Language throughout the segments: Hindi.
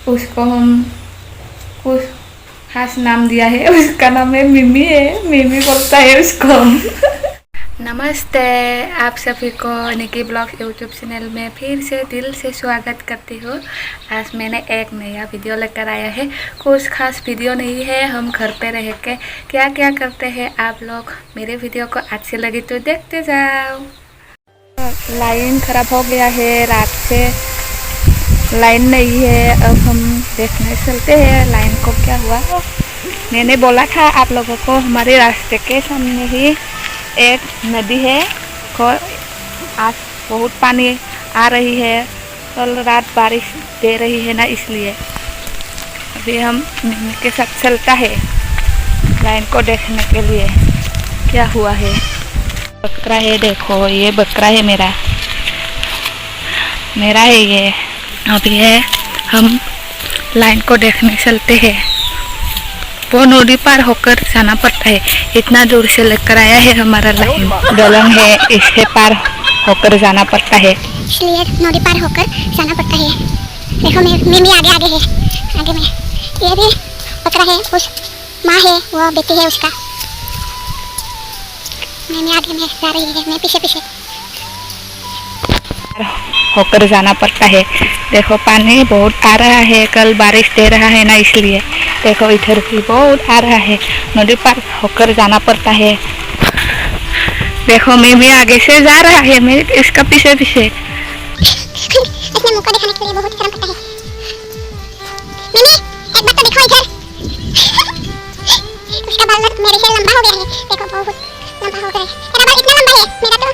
उसको हम कुछ खास नाम दिया है, उसका नाम है मिमी है, मिमी बोलता है उसको हम। नमस्ते, आप सभी को निकी ब्लॉग यूट्यूब चैनल में फिर से दिल से स्वागत करती हूँ। आज मैंने एक नया वीडियो लेकर आया है। कुछ खास वीडियो नहीं है, हम घर पे रह के क्या क्या करते हैं आप लोग मेरे वीडियो को अच्छी लगी तो देखते जाओ। लाइन खराब हो गया है, रात से लाइन नहीं है। अब हम देखने चलते हैं लाइन को क्या हुआ। मैंने बोला था आप लोगों को, हमारे रास्ते के सामने ही एक नदी है और आज बहुत पानी आ रही है। कल रात बारिश दे रही है ना, इसलिए अभी हम मम्मी के साथ चलता है लाइन को देखने के लिए क्या हुआ है। बकरा है, देखो ये बकरा है मेरा है ये। अभी है हम लाइन को देखने चलते हैं। वो नदी पार होकर जाना पड़ता है, इतना दूर से लेकर आया है हमारा लाइन। दलंग है, इससे पार होकर जाना पड़ता है, इसलिए नदी पार होकर जाना पड़ता है। देखो मिमी आगे आगे है, आगे में ये भी बकरा है, उस माँ है, वो बेटी है उसका। मिमी आगे में जा रही है, मैं पीछे पीछे होकर जाना पड़ता है। देखो पानी बहुत आ रहा है, कल बारिश दे रहा है ना, इसलिए देखो इधर भी बहुत आ रहा है, नदी पार होकर जाना पड़ता है। देखो मैं भी आगे से जा रहा है, मैं इसका पीछे पीछे। इसने मुंह को दिखाने के लिए बहुत शर्म करता है। मिमी एक बार तो दिखो इधर। उसका बाल मेरे से लंबा हो गया है, देखो बहुत लंबा हो गया है। तेरा बाल इतना लंबा है, मेरा तो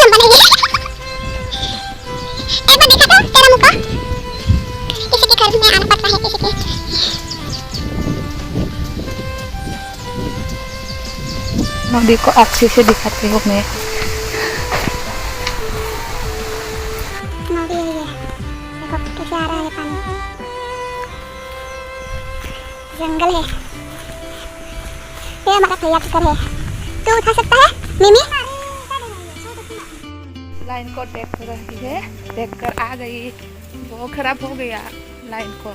लंबा नहीं है। एक बार देखा तो तेरा मुंह को, किसी के घर में आना पड़ता है, किसी के। नदी को अच्छे से दिखाती हूँ मैं। नदी है ये, देखो कैसे आ रहा है पानी। जंगल है, ये हमारा भैया का घर है। तू उठा सकता है मिमी? लाइन को देख रही है, देखकर आ गई। बहुत खराब हो गया लाइन को।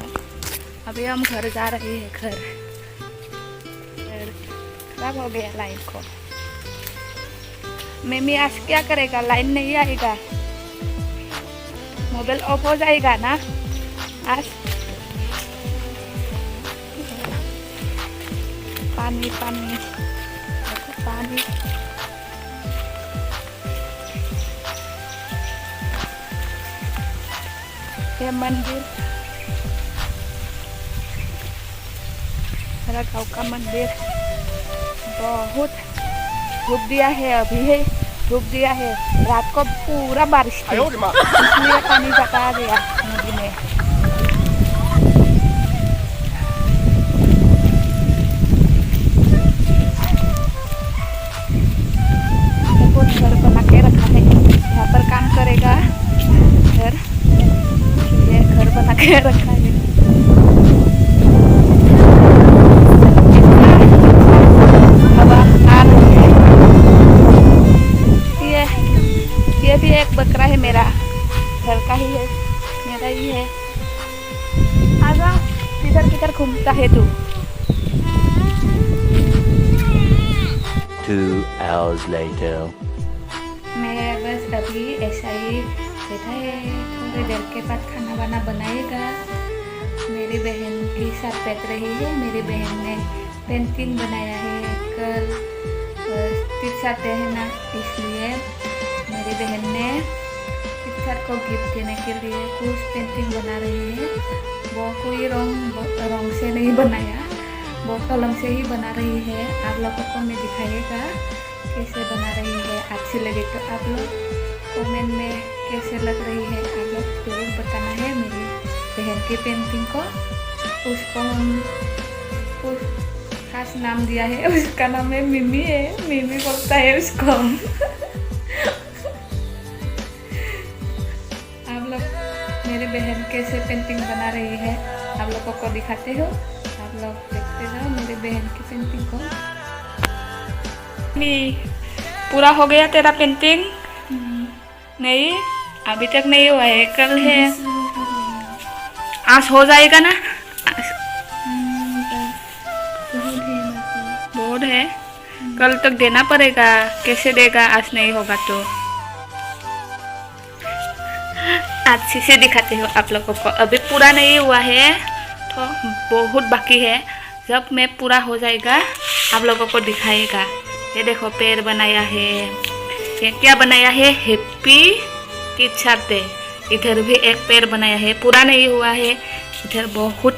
अभी हम घर जा रहे हैं, घर खराब हो गया लाइन को। मम्मी आज क्या करेगा, लाइन नहीं आएगा, मोबाइल ऑफ हो जाएगा ना आज। पानी पानी पानी। ये मंदिर, मेरा गाँव का मंदिर बहुत धूप दिया है, अभी है धूप दिया है। रात को पूरा बारिश थी, इसलिए पानी ज्यादा आ गया नदी में। बहुत घर बना के रखा है, यहाँ पर काम करेगा घर, ये घर बना के रखा है। हवा आ रही है। ये भी एक बकरा है मेरा, घर का ही है, मेरा ही है। आजा, किधर किधर घूमता है तू? 2 hours later. मैं बस अभी ऐसा ही बैठा है, थोड़ी देर के बाद खाना वाना बनाएगा। मेरी बहन के साथ बैठ रही है। मेरी बहन ने पेंटिंग बनाया है, कल टीचर डे है ना, इसलिए मेरी बहन ने टीचर को गिफ्ट देने के लिए कुछ पेंटिंग बना रही है। वो कोई रंग से नहीं बनाया, वो कलम से ही बना रही है। आप लोगों को मैं दिखाइएगा कैसे बना रही है। अच्छी लगे तो आप लोग कमेंट में कैसे लग रही है आप लोग जरूर बताना है मेरी बहन की पेंटिंग को। उसको हम कुछ खास नाम दिया है, उसका नाम है मिमी है, मिमी बोलता है उसको हम। आप लोग मेरी बहन कैसे पेंटिंग बना रही है आप लोगों को दिखाते हो, आप लोग देखते जाओ मेरी बहन की पेंटिंग को। पूरा हो गया तेरा पेंटिंग? नहीं, अभी तक नहीं हुआ है, कल है। आज हो जाएगा ना? बहुत है, कल तक देना पड़ेगा। कैसे देगा आज नहीं होगा तो? अच्छे से दिखाते हो आप लोगों को। अभी पूरा नहीं हुआ है तो बहुत बाकी है। जब मैं पूरा हो जाएगा आप लोगों को दिखाएगा। ये देखो पैर बनाया है। ये क्या बनाया है? Happy teacher day. इधर भी एक पैर बनाया है, पूरा नहीं हुआ है। इधर बहुत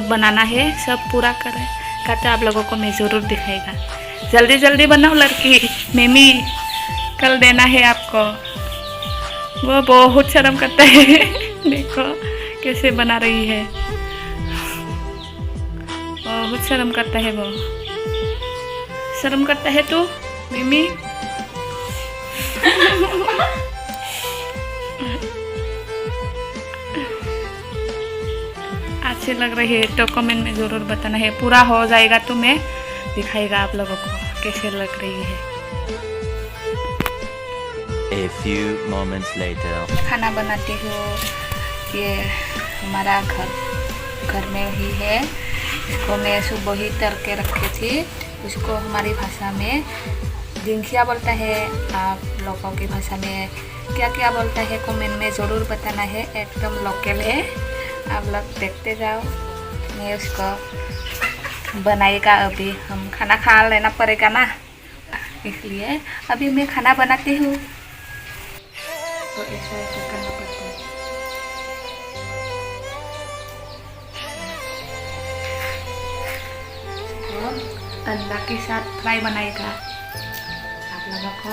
बनाना है, सब पूरा करते आप लोगों को मैं ज़रूर दिखाएगा। जल्दी जल्दी बनाओ लड़की, मिमी कल देना है आपको। वो बहुत शर्म करता है देखो कैसे बना रही है, बहुत शर्म करता है वो। शर्म करता है तू मिमी? अच्छी लग रही है तो कमेंट में ज़रूर बताना है। पूरा हो जाएगा तो मैं दिखाएगा आप लोगों को कैसे लग रही है। A few moments later. खाना बनाती हूँ। ये हमारा घर में ही है। इसको मैं सुबह ही तल के रखी थी। उसको हमारी भाषा में दिंखिया बोलता है। आप लोगों की भाषा में क्या क्या बोलता है कमेंट में ज़रूर बताना है। एकदम लोकल है, आप लोग देखते जाओ। मैं उसको बनाएगा। अभी हम खाना खा लेना पड़ेगा ना, इसलिए अभी मैं खाना बनाती हूँ। तो ऐसा करना पड़ता है। तो अंडा के साथ फ्राई बनाएगा। आप लोगों को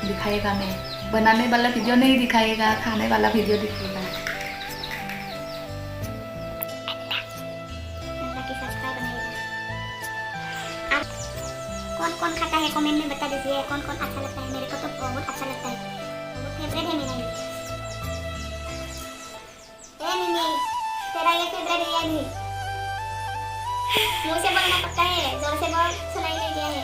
दिखाएगा। मैं बनाने वाला वीडियो नहीं दिखाएगा, खाने वाला वीडियो दिखाएगा। कौन कौन खाता है कमेंट में बता दीजिए। कौन कौन अच्छा लगता है? मेरे को तो बहुत अच्छा लगता है, बहुत फेवरेट है मेरा ये। मिमी तेरा ये फेवरेट है या नहीं? मुंह से बोलना पड़ता है, जोर से बोल, सुनाई नहीं दिया है।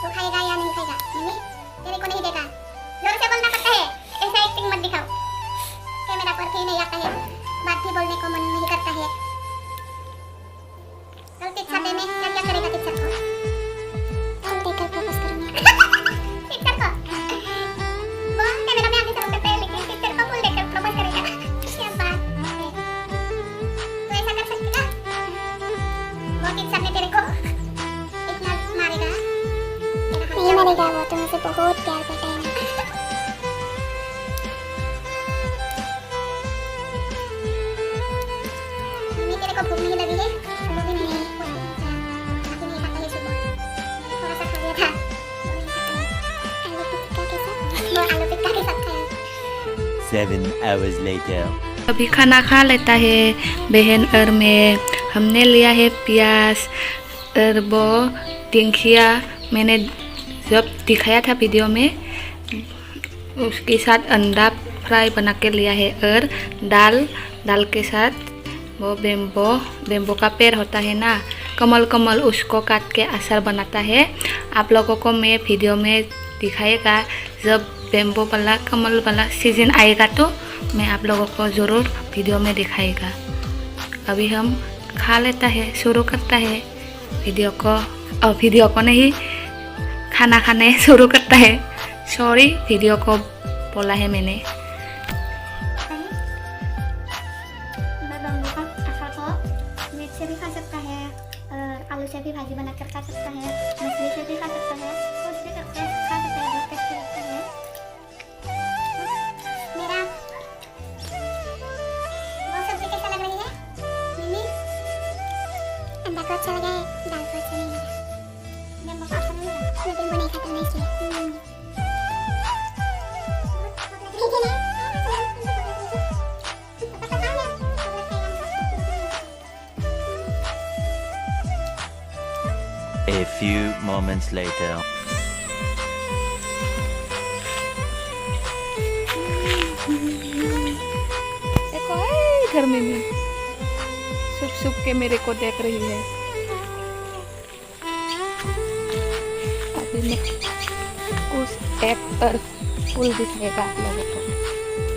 तो खाएगा या नहीं खाएगा? मिमी तेरे को नहीं देगा, जोर से बोलना पड़ता है। ऐसा एक्टिंग मत दिखाओ, कैमरा पर भी नहीं आता है, बात भी बोलने को मन नहीं करता है। कल टीचर डे में क्या क्या करेगा टीचर को? कल देखकर प्रपोज करूंगा टीचर को। बोल, कैमरा में आगे शर्म करता है लेकिन टीचर को फुल देखकर प्रपोज करेगा। क्या बात है, तो ऐसा कर सकती ना? वो टीचर ने तेरे को इतना मारेगा? नहीं मरेगा, वो तो मुझसे बहुत प्यार करता है। मम्मी तेरे को भूख नहीं लगी है? सुबह भी नहीं खाता है सुबह, थोड़ा सा खा लिया था। आलू टिक्का के साथ खाया। 7 hours later. अभी खाना खा लेता है बहन और मैं। हमने लिया है प्याज और वो दिंखिया। मैंने जब दिखाया था वीडियो में, उसके साथ अंडा फ्राई बना के लिया है। और दाल के साथ वो बेम्बो का पेड़ होता है ना, कमल, उसको काट के अचार बनाता है। आप लोगों को मैं वीडियो में दिखाएगा। जब बेम्बो वाला कमल वाला सीजन आएगा तो मैं आप लोगों को ज़रूर वीडियो में दिखाएगा। अभी हम खा लेता है, शुरू करता है वीडियो को नहीं, खाना खाने शुरू करता है। सॉरी, वीडियो को बोला है मैंने। मिर्च से भी खा सकता है और आलू से भी भाजी बनाकर खा सकता है, मछली से भी खा सकता है, कुछ भी करके खा सकता है। बहुत टेस्टी लगता है। मेरा वो सब्जी कैसा लग रही है मिमी? अंडा को अच्छा लगा है, दाल को अच्छा नहीं लगा, बेम्बो को अच्छा नहीं लगा। मैं बेम्बो नहीं खाता हूँ इसलिए। A few moments later. देखो घर में भी छुप छुप के मेरे को देख रही है। अभी मैं उस एक तरफ पुल दिखाएगा आप लोगों को,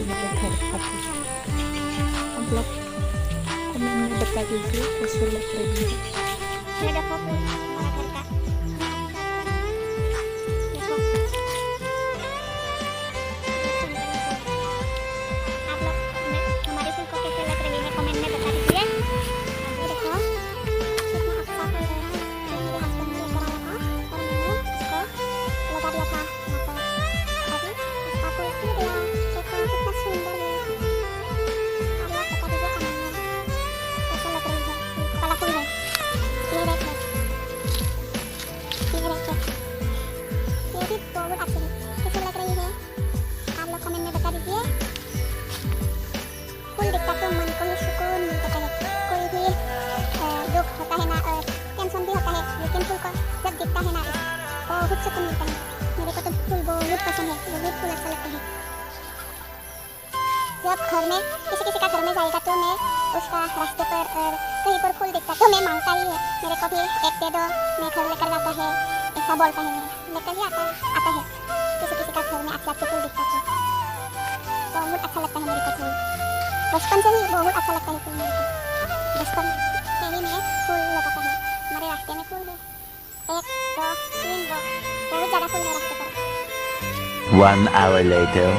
मेरे घर का पुल। आप लोग कमेंट में बता दीजिए कैसे लग रही है। ये देखो पुल हमारा घर का। देखो आप लोग हमारे पुल को कैसे लग रही है कमेंट में बता दीजिए। ये देखो कितना अच्छा पुल है। ये मेरे हस्बैंड ने लेकर आया था और मैंने इसको लगा दिया था यहाँ पर। अभी इसका पुल खुल गया। देखो कितना सुंदर है। आप लोग बता दीजिए कमेंट में कैसे लग रही है। कलरफुल है। ये देखो ये भी बहुत अच्छी है। कैसी लग रही है आप लोग कमेंट में बता दीजिए। फूल दिखता तो मन को ही सुकून मिलता है। कोई भी दुख होता है ना और टेंशन भी होता है, लेकिन फूल को जब दिखता है ना बहुत सुकून मिलता है। मेरे को तो फूल बहुत पसंद है, बहुत फूल अच्छा लगता है। जब घर में किसी का घर में जाएगा तो मैं उसका रास्ते पर कहीं पर फूल दिखता तो मैं मांगता ही है मेरे को भी एक दे दो, मैं घर लेकर जाता है, ऐसा बोलता है। लेकर ही आता है किसी का घर में अच्छे फूल दिखता तो बहुत अच्छा लगता है मेरे को फूल। बचपन से ही बहुत अच्छा लगता है फूल मेरे को। बचपन से ही मैं फूल लगाता है। हमारे रास्ते में फूल है 1 2 3 बहुत ज़्यादा फूल है रास्ते पर। 1 hour later.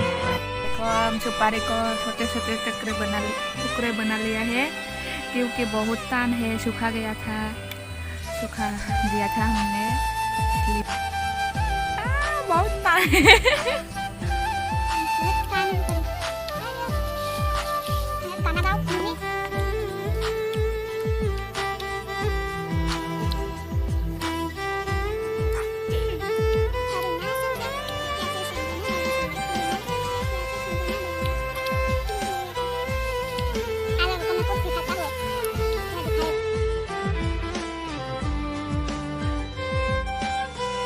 हम सुपारी को छोटे छोटे टुकड़े बना लिया है क्योंकि बहुत तान है, सूखा गया था, सूखा दिया था हमने। बहुत तान है।